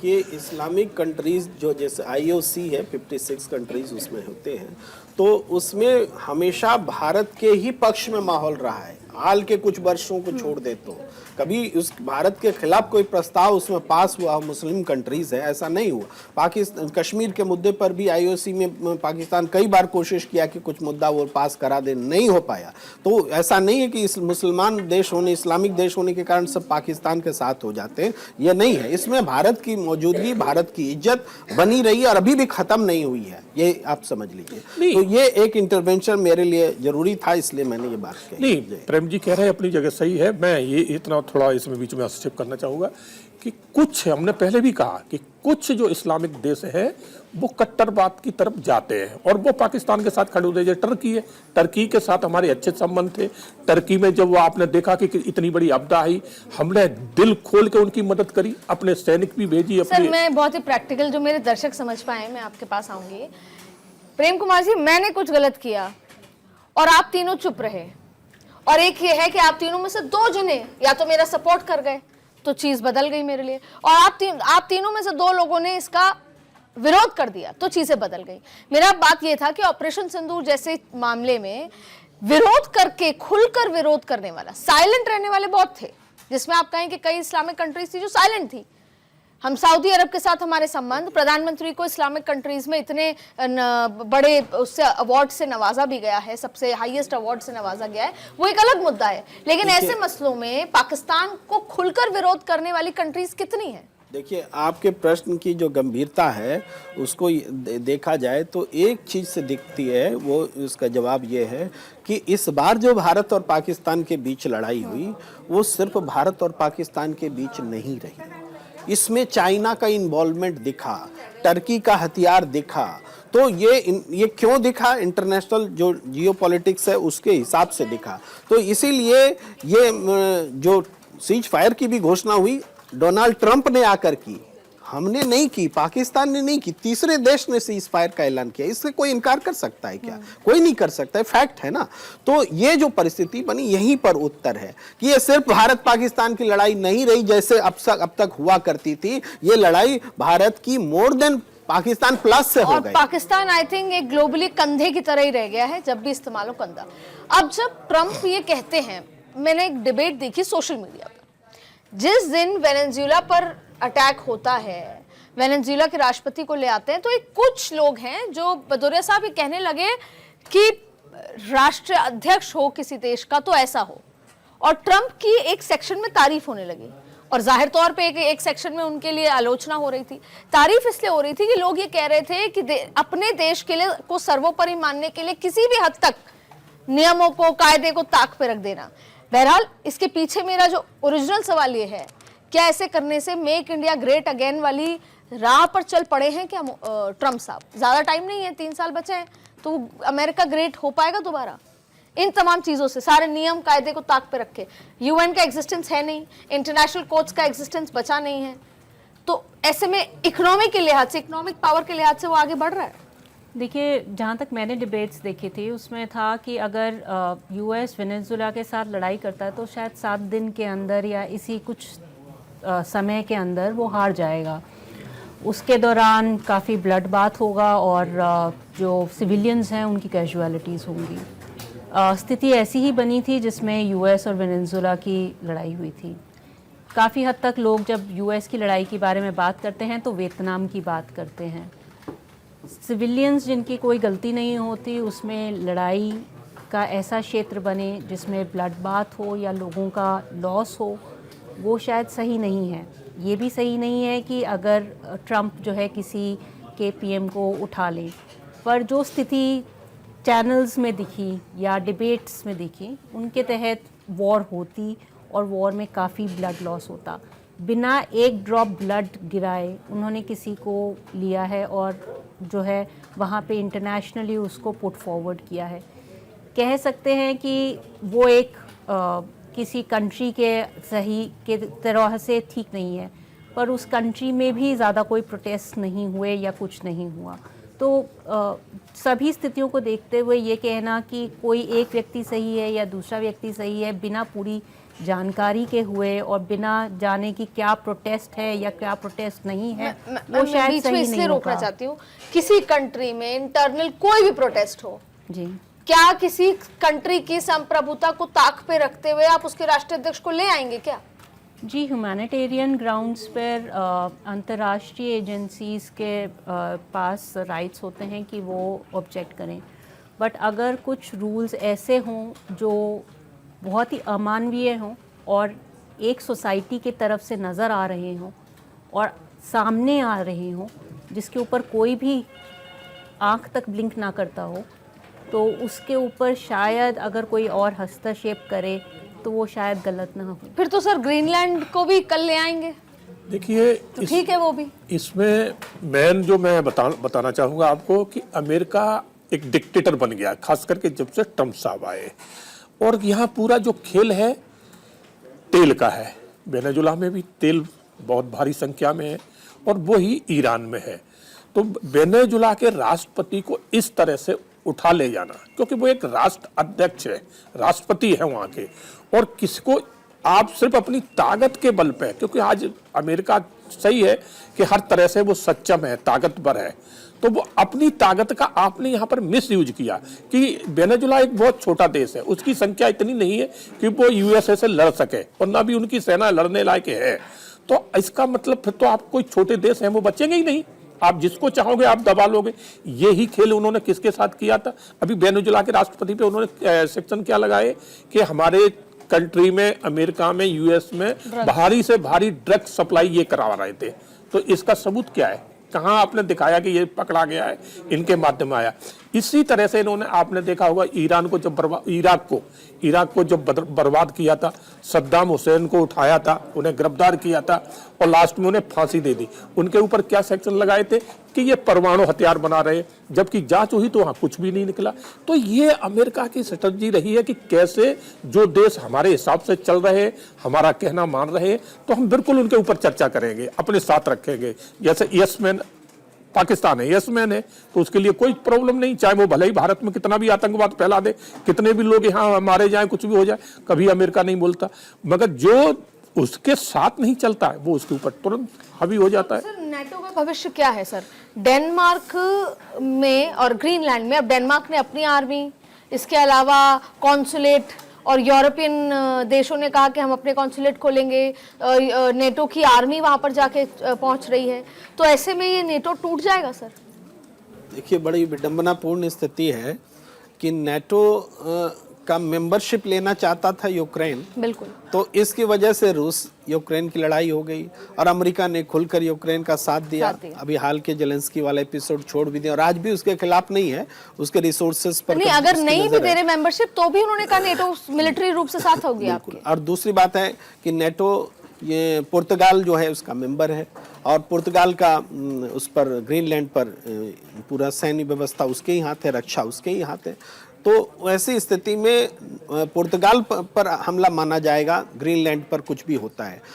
कि Islamic countries जो जैसे आईओसी है 56 कंट्रीज उसमें होते हैं, तो उसमें हमेशा भारत के ही पक्ष में माहौल रहा है। हाल के कुछ वर्षों को छोड़ दे तो कभी उस भारत के खिलाफ कोई प्रस्ताव उसमें पास हुआ मुस्लिम कंट्रीज है, ऐसा नहीं हुआ। पाकिस्तान कश्मीर के मुद्दे पर भी आईओसी में पाकिस्तान कई बार कोशिश किया कि कुछ मुद्दा वो पास करा दे, नहीं हो पाया। तो ऐसा नहीं है कि इस मुसलमान देश होने, इस्लामिक देश होने के कारण सब पाकिस्तान के साथ हो जाते हैं, ये नहीं है। इसमें भारत की मौजूदगी, भारत की इज्जत बनी रही और अभी भी खत्म नहीं हुई है, ये आप समझ लीजिए। तो ये एक इंटरवेंशन मेरे लिए जरूरी था, इसलिए मैंने ये बात कही। नहीं, प्रेम जी कह रहे हैं अपनी जगह सही है। मैं ये इतना थोड़ा इसमें बीच में हस्तक्षेप करना चाहूँगा कि कुछ, हमने पहले भी कहा कि कुछ जो इस्लामिक देश है वो कट्टरवाद की तरफ जाते हैं और वो पाकिस्तान के साथ खड़े होते हैं। टर्की है, टर्की के साथ हमारे अच्छे संबंध थे। टर्की में जब वो आपने देखा कि इतनी बड़ी आपदा आई, हमने दिल खोल के उनकी मदद करी, अपने सैनिक भी भेजी। सर मैं बहुत ही प्रैक्टिकल, जो मेरे दर्शक समझ पाए, मैं आपके पास आऊंगी। प्रेम कुमार जी, मैंने कुछ गलत किया और आप तीनों चुप रहे, और एक ये है कि आप तीनों में से दो जने या तो मेरा सपोर्ट कर गए तो चीज बदल गई मेरे लिए, और आप तीनों में से दो लोगों ने इसका विरोध कर दिया तो चीजें बदल गई। मेरा बात यह था कि ऑपरेशन सिंदूर जैसे मामले में विरोध करके, खुलकर विरोध करने वाला, साइलेंट रहने वाले बहुत थे, जिसमें आप कहें कि कई इस्लामिक कंट्रीज थी जो साइलेंट थी। हम सऊदी अरब के साथ हमारे संबंध, प्रधानमंत्री को इस्लामिक कंट्रीज में इतने बड़े उससे अवार्ड से नवाजा भी गया है, सबसे हाईएस्ट अवार्ड से नवाजा गया है, वो एक अलग मुद्दा है। लेकिन ऐसे मसलों में पाकिस्तान को खुलकर विरोध करने वाली कंट्रीज कितनी है? देखिए, आपके प्रश्न की जो गंभीरता है उसको देखा जाए तो एक चीज से दिखती है, वो उसका जवाब ये है कि इस बार जो भारत और पाकिस्तान के बीच लड़ाई हुई वो सिर्फ भारत और पाकिस्तान के बीच नहीं रही। इसमें चाइना का इन्वॉल्वमेंट दिखा, टर्की का हथियार दिखा। तो ये क्यों दिखा? इंटरनेशनल जो जियोपॉलिटिक्स है उसके हिसाब से दिखा। तो इसीलिए ये जो सीज फायर की भी घोषणा हुई डोनाल्ड ट्रंप ने आकर की, हमने नहीं की, पाकिस्तान ने नहीं की, तीसरे देश ने सीज फायर का ऐलान किया। इससे कोई इनकार कर सकता है क्या? कोई नहीं कर सकता है, फैक्ट है ना। तो ये जो परिस्थिति बनी, यहीं पर उत्तर है कि ये सिर्फ भारत पाकिस्तान की लड़ाई नहीं रही जैसे अब तक हुआ करती थी। ये लड़ाई भारत की मोर देन पाकिस्तान प्लस से हो गई। पाकिस्तान आई थिंक एक ग्लोबली कंधे की तरह ही रह गया है, जब भी इस्तेमाल हो कंधा। अब जब ट्रंप ये कहते हैं, मैंने एक डिबेट देखी सोशल मीडिया पर, जिस दिन वेनेजुएला पर अटैक होता है, वेनेजुएला के राष्ट्रपति को ले आते हैं, तो एक कुछ लोग हैं जो भदौरिया साहब ये कहने लगे कि राष्ट्र अध्यक्ष हो किसी देश का तो ऐसा हो, और ट्रंप की एक सेक्शन में तारीफ होने लगी, और जाहिर तौर पे एक सेक्शन में उनके लिए आलोचना हो रही थी। तारीफ इसलिए हो रही थी कि लोग ये कह रहे थे कि अपने देश के लिए को सर्वोपरि मानने के लिए किसी भी हद तक नियमों को, कायदे को ताक पे रख देना। बहरहाल इसके पीछे मेरा जो ओरिजिनल सवाल ये है, क्या ऐसे करने से मेक इंडिया ग्रेट अगेन वाली राह पर चल पड़े हैं क्या ट्रंप साहब? ज्यादा टाइम नहीं है, 3 साल बचे हैं, तो अमेरिका ग्रेट हो पाएगा दोबारा? इन तमाम चीजों से, सारे नियम कायदे को ताक पे रखे, यूएन का एग्जिस्टेंस है नहीं, इंटरनेशनल कोर्ट्स का एग्जिस्टेंस बचा नहीं है, तो ऐसे में इकोनॉमिक के लिहाज से, इकोनॉमिक पावर के लिहाज से वो आगे बढ़ रहा है। देखिए, जहाँ तक मैंने डिबेट्स देखी थी उसमें था कि अगर यूएस वेनेजुएला के साथ लड़ाई करता है तो शायद 7 दिन के अंदर या इसी कुछ समय के अंदर वो हार जाएगा। उसके दौरान काफ़ी ब्लड बाथ होगा और जो सिविलियंस हैं उनकी कैजुअलिटीज़ होंगी। स्थिति ऐसी ही बनी थी जिसमें यूएस और वेनेजुएला की लड़ाई हुई थी। काफ़ी हद तक लोग जब यूएस की लड़ाई के बारे में बात करते हैं तो वियतनाम की बात करते हैं। सिविलियंस जिनकी कोई गलती नहीं होती उसमें लड़ाई का ऐसा क्षेत्र बने जिसमें ब्लड बाथ हो या लोगों का लॉस हो, वो शायद सही नहीं है। ये भी सही नहीं है कि अगर ट्रंप जो है किसी के पीएम को उठा ले, पर जो स्थिति चैनल्स में दिखी या डिबेट्स में दिखी उनके तहत वॉर होती और वॉर में काफ़ी ब्लड लॉस होता। बिना एक ड्रॉप ब्लड गिराए उन्होंने किसी को लिया है और जो है वहाँ पे इंटरनेशनली उसको पुट फॉरवर्ड किया है। कह सकते हैं कि वो एक किसी कंट्री के सही के तरह से ठीक नहीं है, पर उस कंट्री में भी ज़्यादा कोई प्रोटेस्ट नहीं हुए या कुछ नहीं हुआ। तो सभी स्थितियों को देखते हुए ये कहना कि कोई एक व्यक्ति सही है या दूसरा व्यक्ति सही है बिना पूरी जानकारी के हुए और बिना जाने कि क्या प्रोटेस्ट है या क्या प्रोटेस्ट नहीं है, मैं वो शायद बीच में सही इसलिए नहीं रोकना होगा। चाहती हूँ, किसी कंट्री में इंटरनल कोई भी प्रोटेस्ट हो, जी, क्या किसी कंट्री की संप्रभुता को ताक पे रखते हुए आप उसके राष्ट्रीय अध्यक्ष को ले आएंगे क्या? जी, ह्यूमैनिटेरियन ग्राउंड्स पर अंतर्राष्ट्रीय एजेंसीज के पास राइट्स होते हैं कि वो ऑब्जेक्ट करें, बट अगर कुछ रूल्स ऐसे हों जो बहुत ही अमानवीय हों और एक सोसाइटी की तरफ से नज़र आ रहे हों और सामने आ रहे हों, जिसके ऊपर कोई भी आँख तक ब्लिंक ना करता हो, तो उसके ऊपर शायद अगर कोई और हस्तक्षेप करे तो वो शायद गलत ना हो। फिर तो सर ग्रीनलैंड को भी कल ले आएंगे, देखिए तो ठीक है वो भी। इसमें मैं बताना चाहूँगा आपको कि अमेरिका एक डिक्टेटर बन गया, खास करके जब से ट्रम्प साहब आए, और यहाँ पूरा जो खेल है तेल का है। वेनेजुला में भी तेल बहुत भारी संख्या में है और वही ईरान में है। तो वेनेजुला के राष्ट्रपति को इस तरह से उठा ले जाना, क्योंकि वो एक राष्ट्र अध्यक्ष है, राष्ट्रपति है वहाँ के, और किसको आप सिर्फ अपनी ताकत के बल पे, क्योंकि आज अमेरिका सही है कि हर तरह से वो सक्षम है, ताकतवर है, तो वो अपनी ताकत का आपने यहाँ पर मिस यूज किया कि वेनेजुला एक बहुत छोटा देश है, उसकी संख्या इतनी नहीं है कि वो यूएसए से लड़ सके, और ना भी उनकी सेना लड़ने लायक है। तो इसका मतलब फिर तो आप कोई छोटे देश हैं वो बचेंगे ही नहीं, आप जिसको चाहोगे आप दबा लोगे। यही खेल उन्होंने किसके साथ किया था? अभी वेनेजुला के राष्ट्रपति पे उन्होंने सेक्शन क्या लगाए कि हमारे कंट्री में, अमेरिका में, यूएस में भारी से भारी ड्रग सप्लाई ये करवा रहे थे। तो इसका सबूत क्या है? कहाँ आपने दिखाया कि ये पकड़ा गया है? इनके माध्यम आया। इसी तरह से इन्होंने, आपने देखा होगा ईरान को जब इराक को जब बर्बाद किया था, सद्दाम हुसैन को उठाया था, उन्हें गिरफ्तार किया था और लास्ट में उन्हें फांसी दे दी। उनके ऊपर क्या सेक्शन लगाए थे कि ये परमाणु हथियार बना रहे, जबकि जांच हुई तो वहाँ कुछ भी नहीं निकला। तो ये अमेरिका की स्ट्रेटजी रही है कि कैसे जो देश हमारे हिसाब से चल रहे, हमारा कहना मान रहे, तो हम बिल्कुल उनके ऊपर चर्चा करेंगे, अपने साथ रखेंगे। जैसे यस मैन पाकिस्तान है, यस मैन है, तो उसके लिए कोई प्रॉब्लम नहीं, चाहे वो भले ही भारत में कितना भी आतंकवाद फैला दे, कितने भी लोग यहाँ मारे जाएं, कुछ भी हो जाए, कभी अमेरिका नहीं बोलता। मगर जो उसके साथ नहीं चलता है वो उसके ऊपर तुरंत हावी हो जाता है। सर नेटो का भविष्य क्या है सर? डेनमार्क में और ग्रीनलैंड में, अब डेनमार्क ने अपनी आर्मी, इसके अलावा कॉन्सुलेट, और यूरोपियन देशों ने कहा कि हम अपने कॉन्सुलेट खोलेंगे, नेटो की आर्मी वहां पर जाके पहुंच रही है, तो ऐसे में ये नेटो टूट जाएगा सर? देखिए, बड़ी विडंबनापूर्ण स्थिति है कि नेटो का मेंबरशिप लेना चाहता था यूक्रेन, बिल्कुल, तो इसकी वजह से रूस यूक्रेन की लड़ाई हो गई और अमेरिका ने खुलकर यूक्रेन का साथ दिया। अभी हाल के जेलेंस्की वाला एपिसोड छोड़ भी दिया और आज भी उसके खिलाफ नहीं है, उसके रिसोर्सेज पर नहीं, अगर नहीं भी दे रहे मेंबरशिप तो भी उन्होंने कहा नेटो मिलिट्री रूप से साथ हो गया आपके। और दूसरी बात है कि नेटो, ये पुर्तगाल जो है उसका मेंबर है और पुर्तगाल का उस पर, ग्रीनलैंड पर पूरा सैन्य व्यवस्था उसके ही हाथ है, रक्षा उसके ही हाथ है। तो ऐसी स्थिति में पुर्तगाल पर हमला माना जाएगा, ग्रीनलैंड पर कुछ भी होता है।